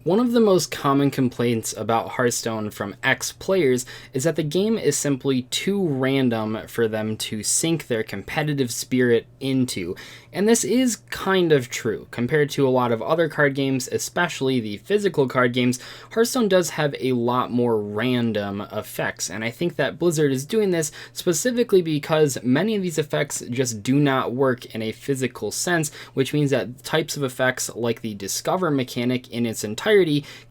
One of the most common complaints about Hearthstone from ex-players is that the game is simply too random for them to sink their competitive spirit into, and this is kind of true. Compared to a lot of other card games, especially the physical card games, Hearthstone does have a lot more random effects, and I think that Blizzard is doing this specifically because many of these effects just do not work in a physical sense, which means that types of effects like the Discover mechanic in its entirety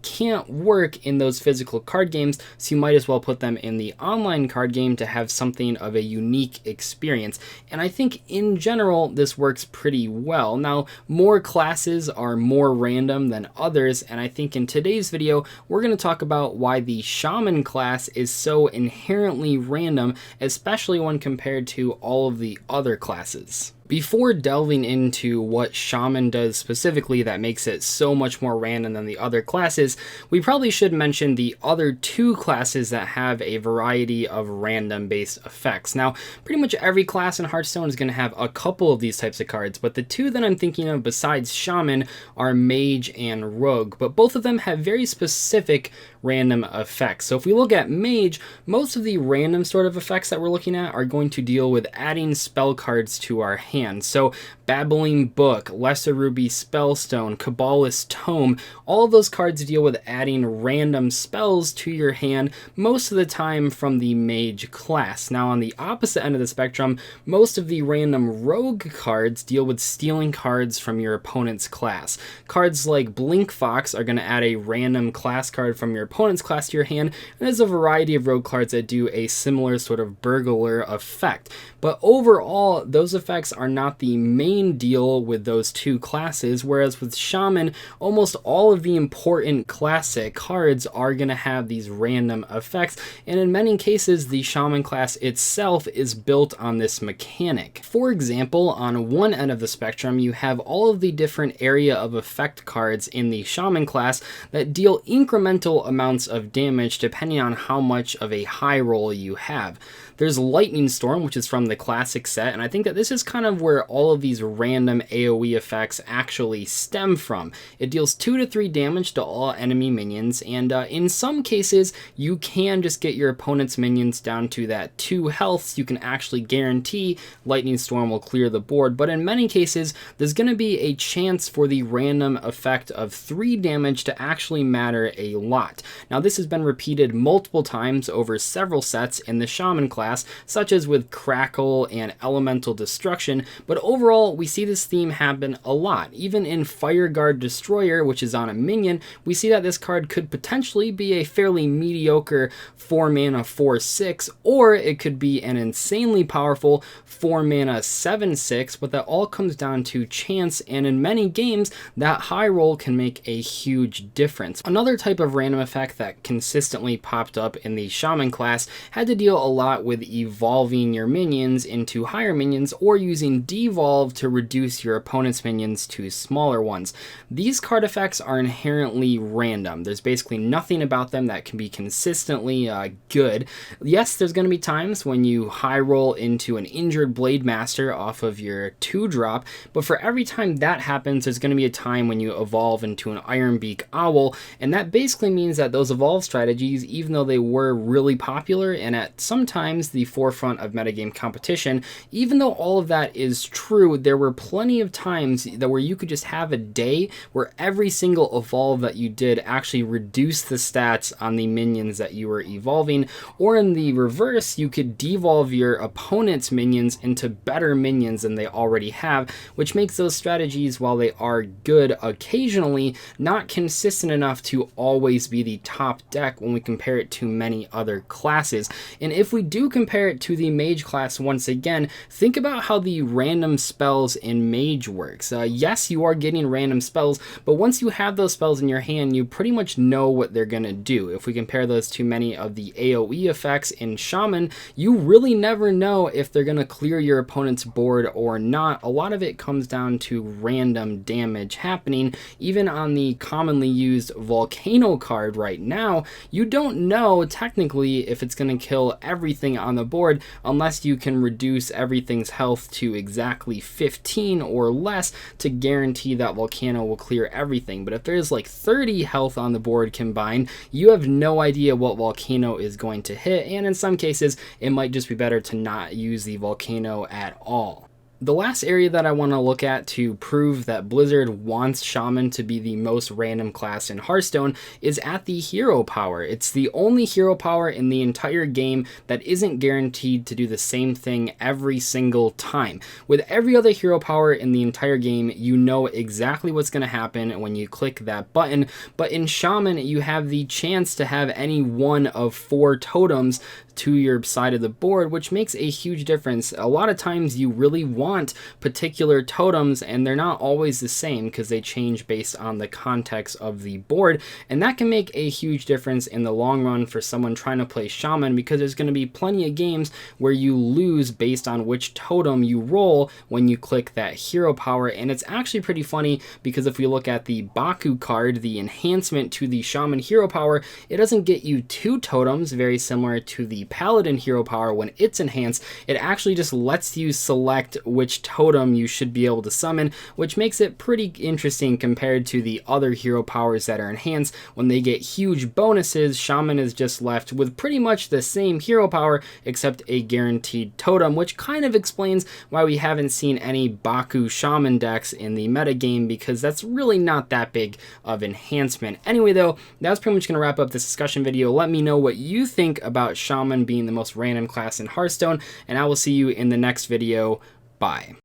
can't work in those physical card games, so you might as well put them in the online card game to have something of a unique experience. And I think in general this works pretty well. Now, more classes are more random than others, and I think in today's video we're going to talk about why the Shaman class is so inherently random, especially when compared to all of the other classes. Before delving into what Shaman does specifically that makes it so much more random than the other classes, we probably should mention the other two classes that have a variety of random-based effects. Now, pretty much every class in Hearthstone is going to have a couple of these types of cards, but the two that I'm thinking of besides Shaman are Mage and Rogue, but both of them have very specific random effects. So if we look at Mage, most of the random sort of effects that we're looking at are going to deal with adding spell cards to our hand. So Babbling Book, Lesser Ruby Spellstone, Kabbalist Tome, all of those cards deal with adding random spells to your hand, most of the time from the Mage class. Now on the opposite end of the spectrum, most of the random Rogue cards deal with stealing cards from your opponent's class. Cards like Blink Fox are going to add a random class card from your opponent's class to your hand, and there's a variety of Rogue cards that do a similar sort of burglar effect. But overall, those effects are not the main deal with those two classes, whereas with Shaman, almost all of the important classic cards are going to have these random effects, and in many cases, the Shaman class itself is built on this mechanic. For example, on one end of the spectrum, you have all of the different area of effect cards in the Shaman class that deal incremental amounts of damage depending on how much of a high roll you have. There's Lightning Storm, which is from the classic set, and I think that this is kind of where all of these random AoE effects actually stem from. It deals 2 to 3 damage to all enemy minions, and in some cases, you can just get your opponent's minions down to that 2 health, so you can actually guarantee Lightning Storm will clear the board, but in many cases, there's going to be a chance for the random effect of 3 damage to actually matter a lot. Now, this has been repeated multiple times over several sets in the Shaman class, such as with Crackle and Elemental Destruction, but overall we see this theme happen a lot. Even in Fireguard Destroyer, which is on a minion, we see that this card could potentially be a fairly mediocre 4 mana 4/6, or it could be an insanely powerful 4 mana 7/6, but that all comes down to chance, and in many games that high roll can make a huge difference. Another type of random effect that consistently popped up in the Shaman class had to deal a lot with evolving your minions into higher minions or using devolve to reduce your opponent's minions to smaller ones. These card effects are inherently random. There's basically nothing about them that can be consistently good. Yes, there's going to be times when you high roll into an Injured Blade Master off of your 2-drop, but for every time that happens, there's going to be a time when you evolve into an Ironbeak Owl, and that basically means that those evolve strategies, even though they were really popular and at some times the forefront of metagame competition, even though all of that is true, there were plenty of times that where you could just have a day where every single evolve that you did actually reduced the stats on the minions that you were evolving, or in the reverse, you could devolve your opponent's minions into better minions than they already have, which makes those strategies, while they are good occasionally, not consistent enough to always be the top deck when we compare it to many other classes. And if we do compare it to the Mage class once again, think about how the random spells in Mage works. Yes, you are getting random spells, but once you have those spells in your hand, you pretty much know what they're going to do. If we compare those to many of the AoE effects in Shaman, you really never know if they're going to clear your opponent's board or not. A lot of it comes down to random damage happening. Even on the commonly used Volcano card right now, you don't know technically if it's going to kill everything on the board unless you can reduce everything's health to exactly 15 or less to guarantee that Volcano will clear everything. But if there's like 30 health on the board combined, you have no idea what Volcano is going to hit, and in some cases it might just be better to not use the Volcano at all. The last area that I want to look at to prove that Blizzard wants Shaman to be the most random class in Hearthstone is at the hero power. It's the only hero power in the entire game that isn't guaranteed to do the same thing every single time. With every other hero power in the entire game, you know exactly what's going to happen when you click that button, but in Shaman you have the chance to have any one of 4 totems to your side of the board, which makes a huge difference. A lot of times you really want particular totems and they're not always the same because they change based on the context of the board, and that can make a huge difference in the long run for someone trying to play Shaman, because there's going to be plenty of games where you lose based on which totem you roll when you click that hero power. And it's actually pretty funny because if we look at the Baku card, the enhancement to the Shaman hero power, it doesn't get you 2 totems, very similar to the Paladin hero power when it's enhanced. It actually just lets you select which totem you should be able to summon, which makes it pretty interesting compared to the other hero powers that are enhanced. When they get huge bonuses, Shaman is just left with pretty much the same hero power except a guaranteed totem, which kind of explains why we haven't seen any Baku Shaman decks in the metagame, because that's really not that big of enhancement. Anyway though, that's pretty much going to wrap up this discussion video. Let me know what you think about Shaman being the most random class in Hearthstone, and I will see you in the next video. Bye.